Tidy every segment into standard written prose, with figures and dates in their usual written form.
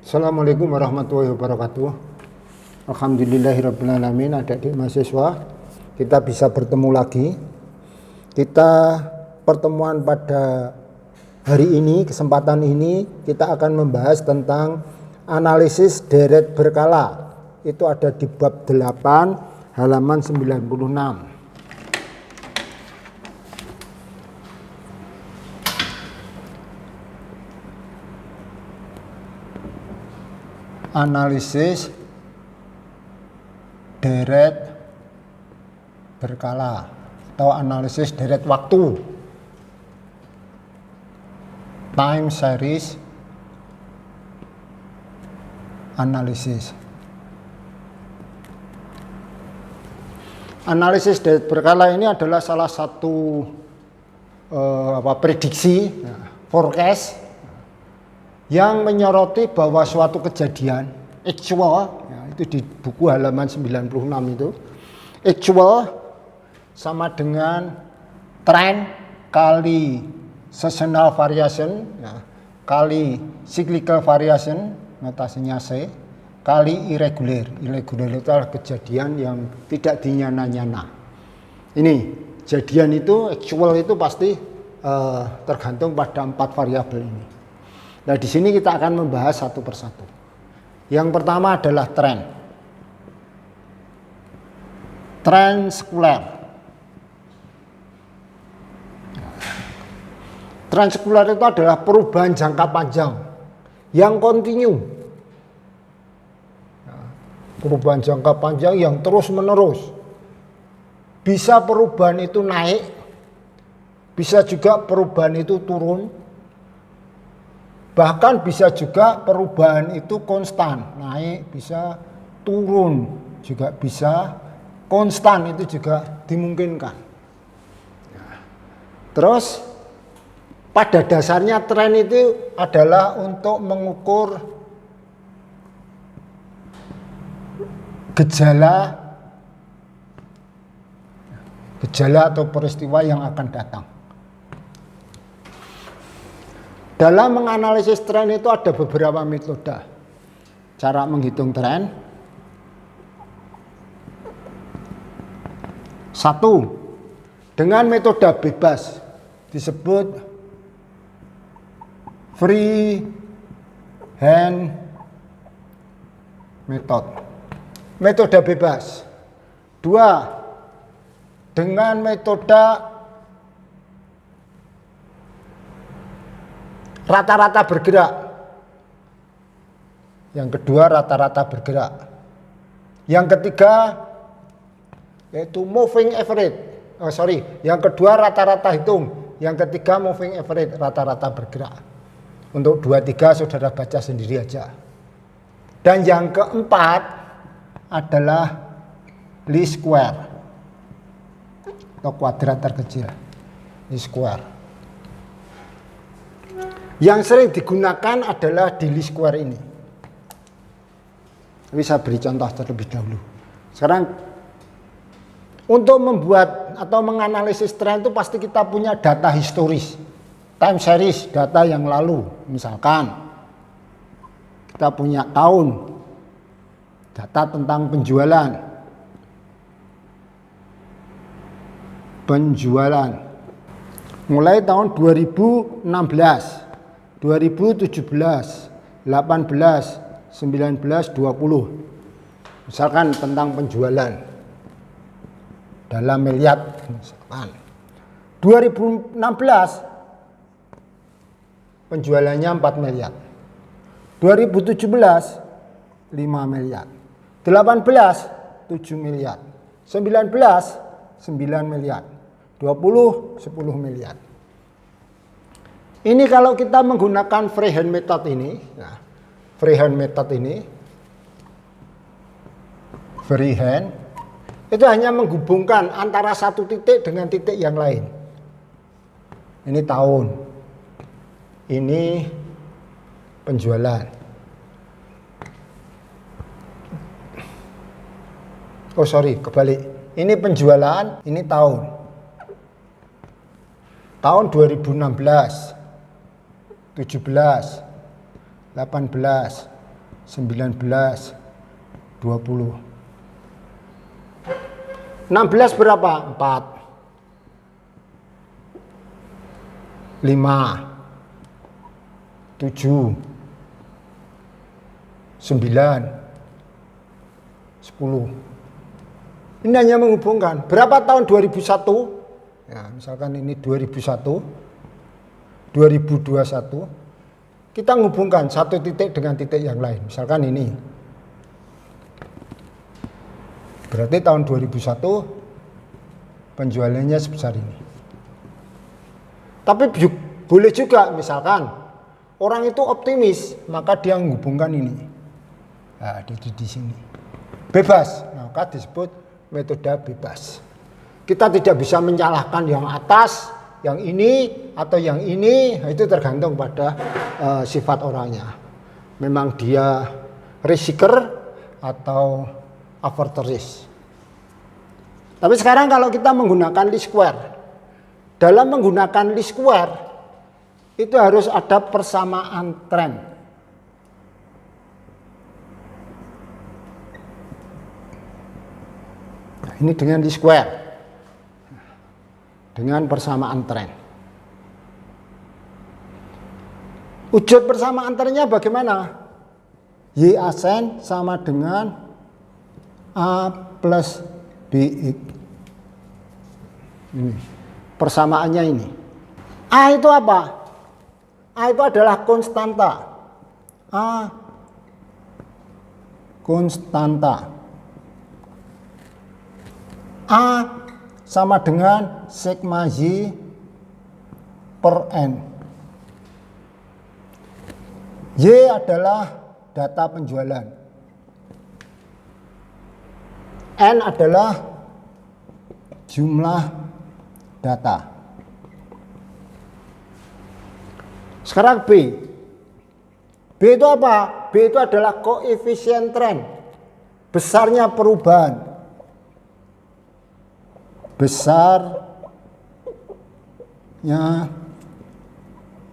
Assalamualaikum warahmatullahi wabarakatuh. Alhamdulillahirrabbilalamin. Adik-adik mahasiswa, kita bisa bertemu lagi. Kita pertemuan pada hari ini, kesempatan ini kita akan membahas tentang analisis deret berkala. Itu ada di bab 8 halaman 96. Analisis deret berkala atau analisis deret waktu, time series analysis. Analisis deret berkala ini adalah salah satu prediksi, forecast yang menyoroti bahwa suatu kejadian actual, itu di buku halaman 96 itu, actual sama dengan trend kali seasonal variation, kali cyclical variation, notasinya C, kali irregular. Irregular itu adalah kejadian yang tidak dinyana-nyana. Ini kejadian itu actual itu pasti tergantung pada 4 variabel ini. Nah, di sini kita akan membahas satu persatu. Yang pertama adalah tren sekuler. Tren sekuler itu adalah perubahan jangka panjang yang kontinu. Perubahan jangka panjang yang terus menerus. Bisa perubahan itu naik, bisa juga perubahan itu turun. Bahkan bisa juga perubahan itu konstan, naik bisa, turun juga bisa, konstan itu juga dimungkinkan. Terus pada dasarnya tren itu adalah untuk mengukur gejala atau peristiwa yang akan datang. Dalam menganalisis tren itu ada beberapa metode cara menghitung tren. 1. Dengan metode bebas disebut free hand method. Metode bebas. 2. Dengan metode rata-rata bergerak. Yang kedua rata-rata bergerak. Yang ketiga yaitu moving average. Yang kedua rata-rata hitung. Yang ketiga moving average, rata-rata bergerak. Untuk 2, 3 saudara baca sendiri aja. Dan yang keempat adalah least square atau kuadrat terkecil. Least square. Yang sering digunakan adalah di least square ini. Bisa beri contoh terlebih dahulu. Sekarang untuk membuat atau menganalisis tren itu pasti kita punya data historis, time series, data yang lalu. Misalkan kita punya tahun, data tentang penjualan mulai tahun 2016, 2017, 18, 19, 20. Misalkan tentang penjualan dalam miliar. Misalkan 2016 penjualannya 4 miliar. 2017 5 miliar. 18 7 miliar. 19 9 miliar. 20 10 miliar. Ini kalau kita menggunakan freehand method ini, freehand itu hanya menghubungkan antara satu titik dengan titik yang lain. Ini tahun, ini penjualan. Kebalik. Ini penjualan, ini tahun. Tahun 2016. 17, 18, 19, 20. 16 berapa? 4, 5, 7, 9, 10. Ini hanya menghubungkan. Berapa tahun 2001? Ya, misalkan ini 2001, 2021. Kita menghubungkan satu titik dengan titik yang lain. Misalkan ini. Berarti tahun 2001 penjualannya sebesar ini. Tapi boleh juga misalkan orang itu optimis, maka dia menghubungkan ini. Nah, di sini. Bebas, maka disebut metode bebas. Kita tidak bisa menyalahkan yang atas, yang ini atau yang ini, itu tergantung pada sifat orangnya. Memang dia risk seeker atau averse risk. Tapi sekarang kalau kita menggunakan least square, dalam menggunakan least square itu harus ada persamaan tren. Nah, ini dengan least square. Dengan persamaan tren. Wujud persamaan trennya bagaimana? Y asen sama dengan A plus BX. Ini. Persamaannya ini. A itu apa? A itu adalah konstanta. A konstanta. A sama dengan sigma Y per N. Y adalah data penjualan. N adalah jumlah data. Sekarang B. B itu apa? B itu adalah koefisien tren. Besarnya perubahan. Besarnya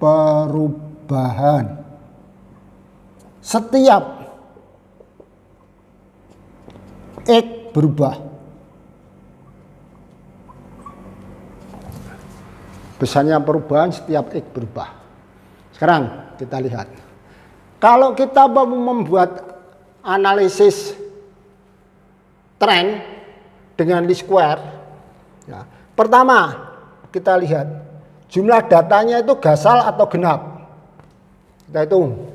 perubahan setiap X berubah. Besarnya perubahan setiap X berubah. Sekarang kita lihat. Kalau kita mau membuat analisis tren dengan least square, ya, pertama kita lihat jumlah datanya itu gasal atau genap. Kita hitung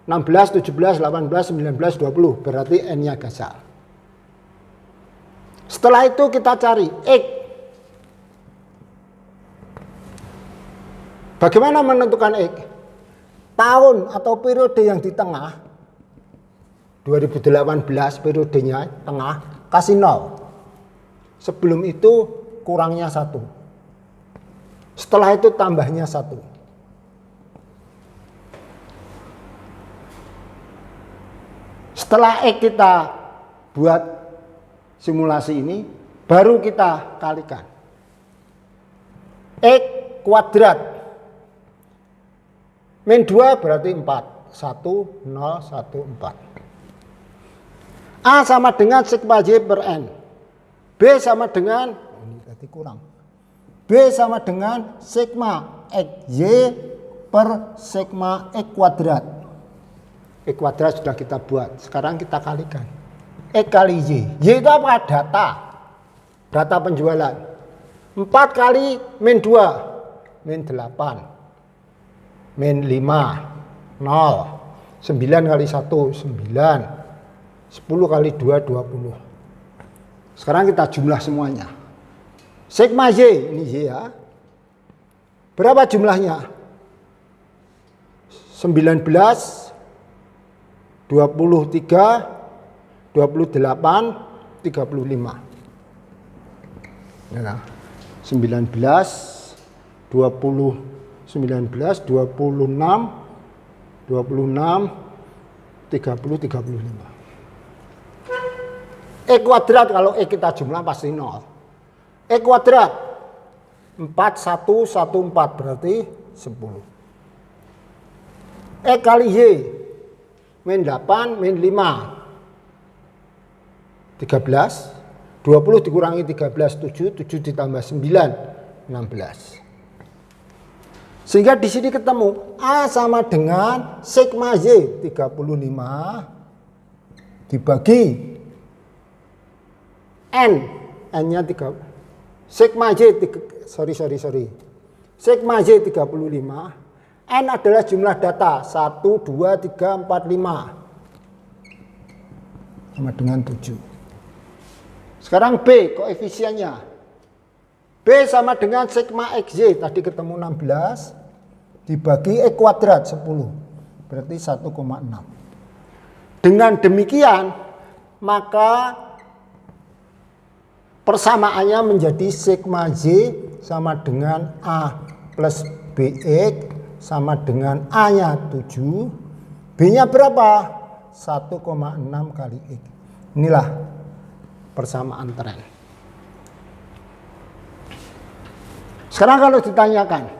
16, 17, 18, 19, 20, berarti N-nya gasal. Setelah itu kita cari X. Bagaimana menentukan X? Tahun atau periode yang di tengah, 2018 periodenya tengah, kasih 0. Sebelum itu kurangnya 1. Setelah itu tambahnya 1. Setelah X kita buat simulasi ini, baru kita kalikan. X kuadrat. Min 2 berarti 4. 1, 0, 1, 4. A sama dengan sigma Y per N. B sama dengan, ini tadi kurang. B sama dengan sigma XY per sigma X kuadrat. X kuadrat sudah kita buat. Sekarang kita kalikan. X kali Y. Y itu apa? Data. Data penjualan. 4 kali min 2. Min 8. Min 5. 0. 9 kali 1. 9. 10 kali 2, 20. Sekarang kita jumlah semuanya. Sigma Y, ini Y ya. Berapa jumlahnya? 19, 23, 28, 35. Ya, 19, 20, 19, 26, 26, 30, 35. X kuadrat kalau X kita jumlah pasti 0. X kuadrat 4, 1, 1, 4 berarti 10. X kali Y min 8, min 5. 13. 20 dikurangi 13, 7. 7 ditambah 9, 16. Sehingga di sini ketemu A sama dengan sigma Y 35 dibagi N. N-nya 3. Sigma Y, sigma Y 35. N adalah jumlah data 1, 2, 3, 4, 5 sama dengan 7. Sekarang B koefisiennya. B sama dengan sigma XY tadi ketemu 16 dibagi X kuadrat 10 berarti 1,6. Dengan demikian maka persamaannya menjadi sigma Y sama dengan A plus BX sama dengan A-nya 7, B-nya berapa? 1,6 kali X. Inilah persamaan tren. Sekarang kalau ditanyakan,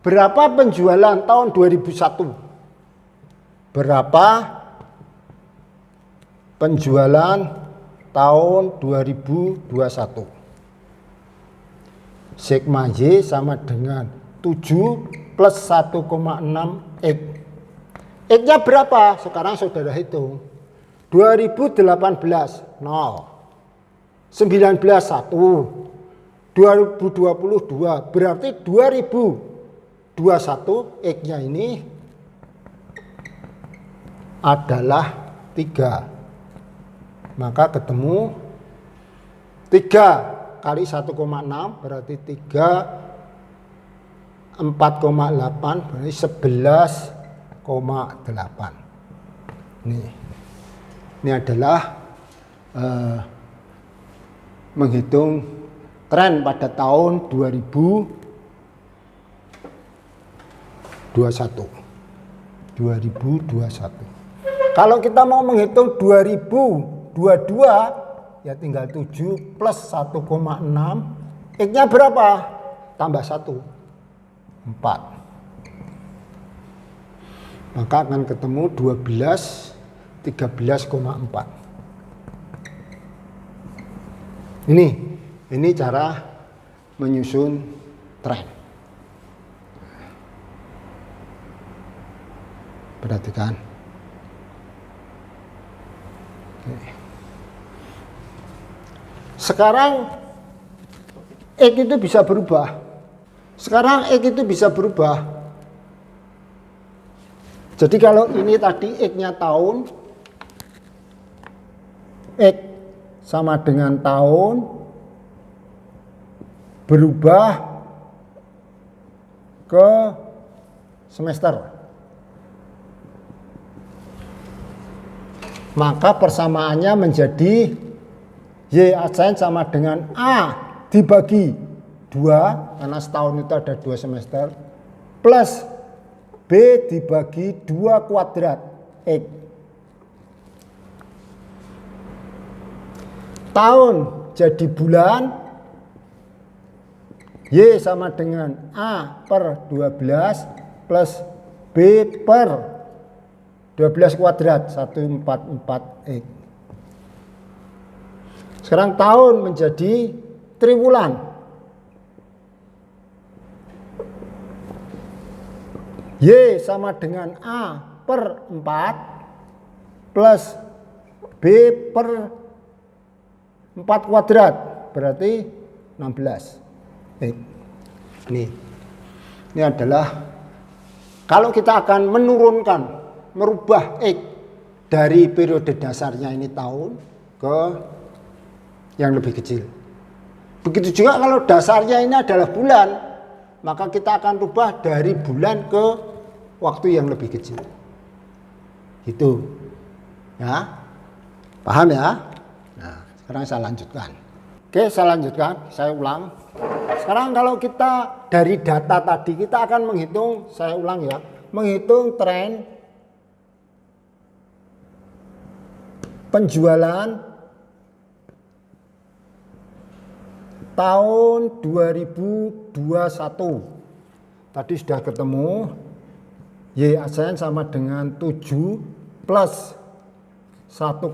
berapa penjualan tahun 2001? Berapa penjualan tahun 2021? Sigma Y sama dengan 7 plus 1,6 X. X-nya berapa? Sekarang saudara hitung. 2018 0. 19 1. 2020 2. Berarti 2021 X-nya ini adalah 3. Maka ketemu 3 kali 1,6 berarti 3 4,8 berarti 11,8. Ini adalah menghitung tren pada tahun 2021. Kalau kita mau menghitung 2022 ya tinggal 7 plus 1,6. X-nya berapa? Tambah 1. 4. Maka akan ketemu 12, 13,4. Ini cara menyusun tren. Perhatikan. Sekarang X itu bisa berubah. Jadi kalau ini tadi X-nya tahun, X sama dengan tahun, berubah ke semester. Maka persamaannya menjadi Y adsen sama dengan A dibagi 2, karena setahun itu ada 2 semester, plus B dibagi 2 kuadrat X. Tahun jadi bulan, Y sama dengan A per 12 plus B per 12 kuadrat, 144 X. Sekarang tahun menjadi triwulan. Y sama dengan A per 4 plus B per 4 kuadrat berarti 16. Ini adalah kalau kita akan menurunkan, merubah X dari periode dasarnya ini tahun ke yang lebih kecil. Begitu juga kalau dasarnya ini adalah bulan, maka kita akan rubah dari bulan ke waktu yang lebih kecil. Gitu. Ya. Paham ya? Nah, sekarang saya lanjutkan. Oke, saya lanjutkan, saya ulang. Sekarang kalau kita dari data tadi kita akan menghitung, saya ulang ya, menghitung tren penjualan tahun 2021. Tadi sudah ketemu Y adsen sama dengan 7 plus 1,6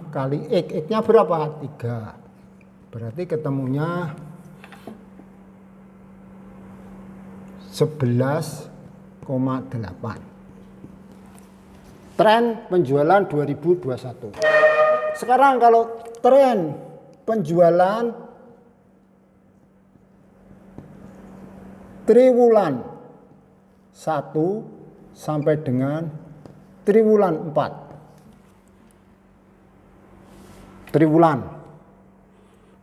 kali X. X-nya berapa? 3. Berarti ketemunya 11,8. Tren penjualan 2021. Sekarang kalau tren penjualan triwulan 1 sampai dengan triwulan 4. Triwulan.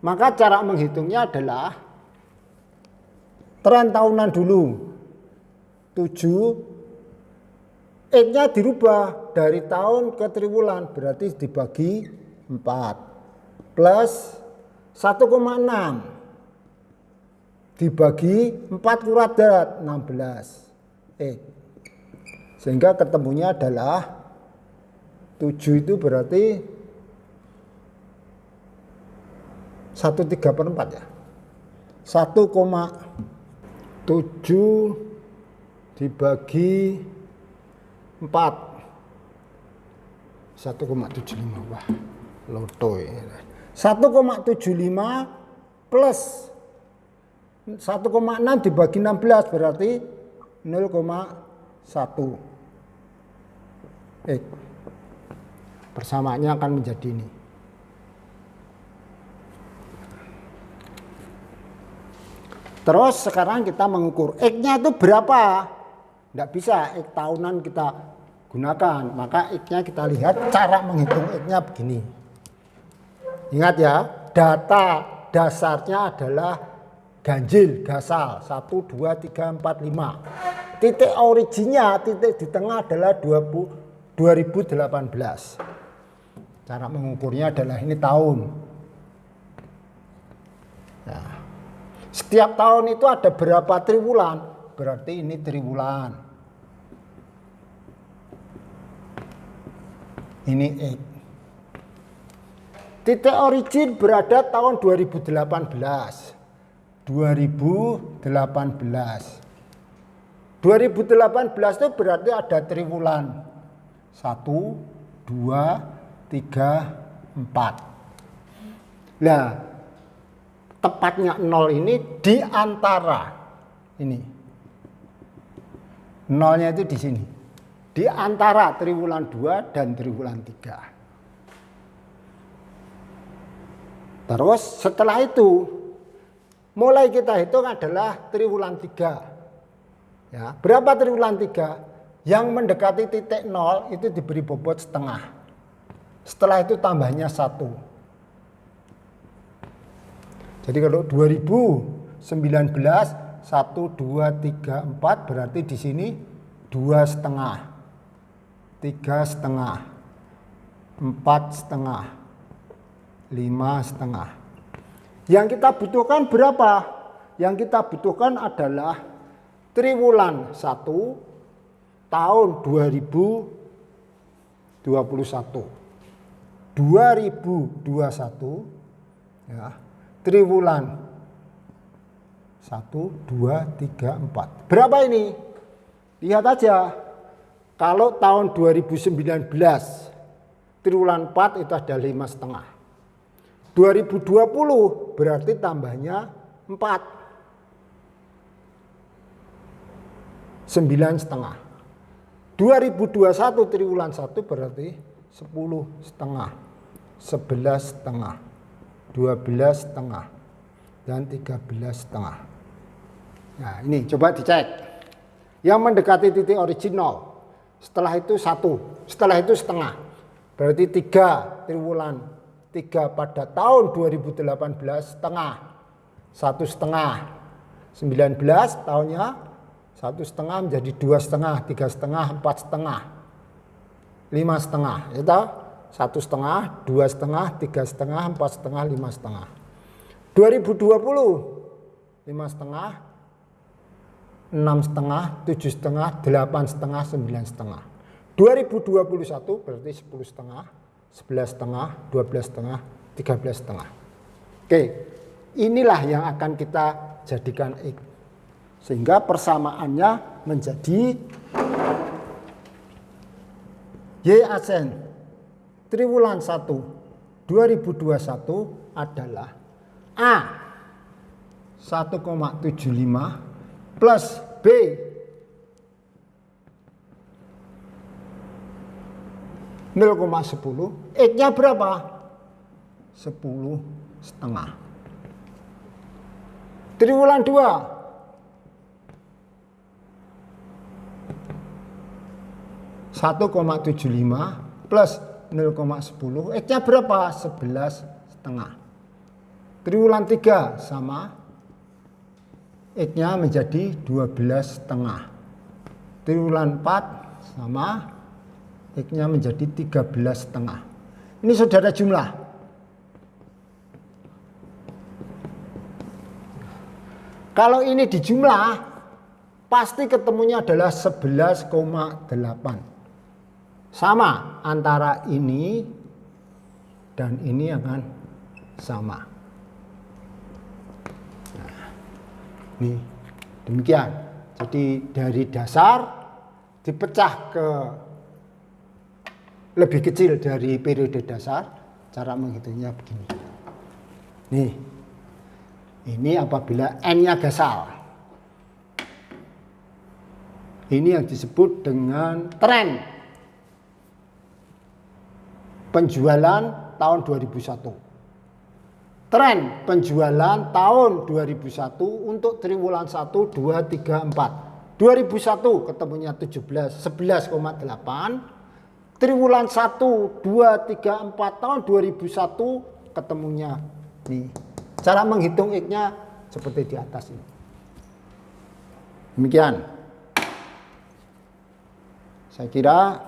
Maka cara menghitungnya adalah tren tahunan dulu 7, X-nya dirubah dari tahun ke triwulan, berarti dibagi 4 plus 1,6 dibagi 4 kurat darat 16 X. Sehingga ketemunya adalah 7 itu berarti 1/3/4 ya. 1,7 dibagi 4 1,75. Wah, loto ya. 1,75 plus 1,6 dibagi 16 berarti 0,1 X. Persamaannya akan menjadi ini. Terus sekarang kita mengukur X-nya itu berapa. Tidak bisa X tahunan kita gunakan. Maka X-nya kita lihat cara menghitung X-nya begini. Ingat ya, data dasarnya adalah ganjil, gasal 1, 2, 3, 4, 5. Titik originnya, titik di tengah adalah 2018. Cara mengukurnya adalah ini tahun. Nah, setiap tahun itu ada berapa triwulan? Berarti ini triwulan. Ini X. Titik origin berada tahun 2018. 2018 itu berarti ada triwulan 1, 2, 3, 4. Nah, tepatnya 0 ini di antara ini. Nolnya itu di sini. Di antara triwulan 2 dan triwulan 3. Terus setelah itu mulai kita hitung adalah triwulan 3. Ya, berapa triwulan 3? Yang mendekati titik 0 itu diberi bobot setengah. Setelah itu tambahnya 1. Jadi kalau 2019 1, 2, 3, 4 berarti di sini 2,5, 3,5, 4,5, 5,5. Yang kita butuhkan berapa? Yang kita butuhkan adalah triwulan 1 tahun 2021. 2021 ya, triwulan 1, 2, 3, 4. Berapa ini? Lihat aja. Kalau tahun 2019 triwulan 4 itu ada 5,5. 2020 berarti tambahnya 4. 9,5. 2021 triwulan 1 berarti 10,5, 11,5, 12,5 dan 13,5. Nah, ini coba dicek. Yang mendekati titik original. Setelah itu 1, setelah itu setengah. Berarti 3 triwulan 3 pada tahun 2018 setengah. 1,5. 19 tahunnya 1,5 menjadi 2,5, 3,5, 4,5, 5,5. Itu 1,5, 2,5, 3,5, 4,5, 5,5. 2020 5,5, 6,5, 7,5, 8,5, 9,5. 2021 berarti 10,5, 11,5, 12,5, 13,5. Oke, inilah yang akan kita jadikan X. Sehingga persamaannya menjadi Y asen triwulan 1 2021 adalah A 1,75 plus B 0,10. X-nya berapa? 10,5. Triwulan 2 1,75 plus 0,10. X-nya berapa? 11,5. Triwulan 3 sama. X-nya menjadi 12,5. Triwulan 4 sama. X-nya menjadi 13,5. Ini saudara jumlah. Kalau ini dijumlah, pasti ketemunya adalah 11,8. Sama antara ini dan ini akan sama. Nah, ini demikian. Jadi dari dasar dipecah ke lebih kecil dari periode dasar. Cara menghitungnya begini. Nih, ini apabila N-nya gasal. Ini yang disebut dengan tren penjualan tahun 2001. Tren penjualan tahun 2001 untuk triwulan 1, 2, 3, 4. 2001 ketemunya 11,8. Triwulan 1, 2, 3, 4 tahun 2001 ketemunya nih. Cara menghitung X-nya seperti di atas ini. Demikian. Saya kira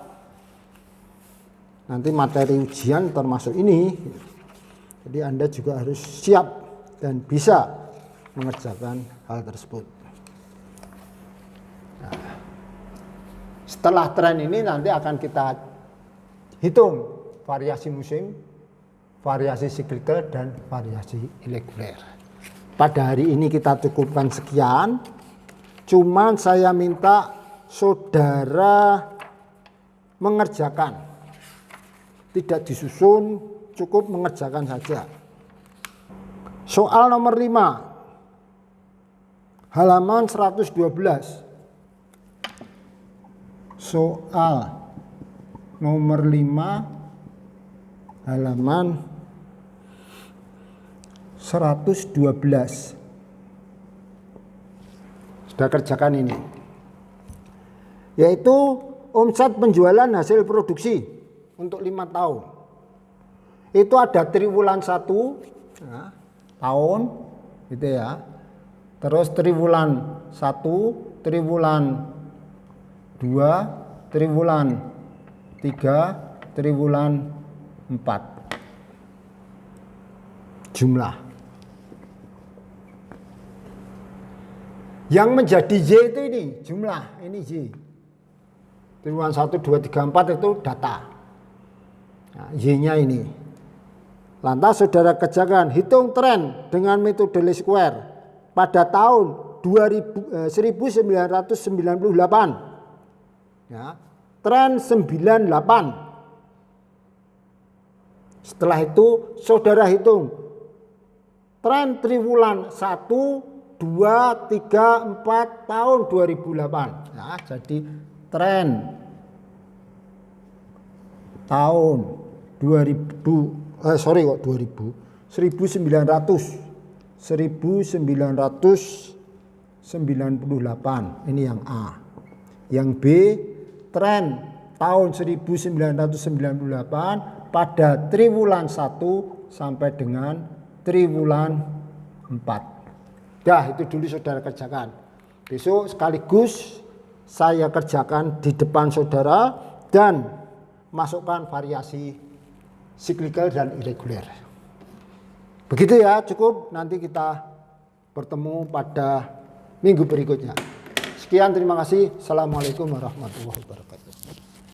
nanti materi ujian termasuk ini, jadi Anda juga harus siap dan bisa mengerjakan hal tersebut. Nah, setelah tren ini nanti akan kita hitung variasi musim, variasi siklikal, dan variasi irregular. Pada hari ini kita cukupkan sekian, cuman saya minta saudara mengerjakan. Tidak disusun, cukup mengerjakan saja. Soal nomor 5, halaman 112. Soal nomor 5, halaman 112. Sudah kerjakan ini. Yaitu omset penjualan hasil produksi untuk 5 tahun. Itu ada triwulan 1 ya, tahun gitu ya. Terus triwulan 1, triwulan 2, triwulan 3, triwulan 4. Jumlah. Yang menjadi Y itu ini, jumlah, ini Y. Triwulan 1, 2, 3, 4 itu data. Nah, Y-nya ini. Lantas saudara kerjakan hitung tren dengan metode least square pada tahun 1998. Ya, tren 98. Setelah itu saudara hitung tren triwulan 1, 2, 3, 4 tahun 2008. Ya, jadi tren tahun 1998. Ini yang A. Yang B, tren tahun 1998 pada triwulan 1 sampai dengan triwulan 4. Dah, itu dulu saudara kerjakan. Besok sekaligus saya kerjakan di depan saudara dan masukkan variasi siklikal dan irregular. Begitu ya, cukup. Nanti kita bertemu pada minggu berikutnya. Sekian, terima kasih. Assalamualaikum warahmatullahi wabarakatuh.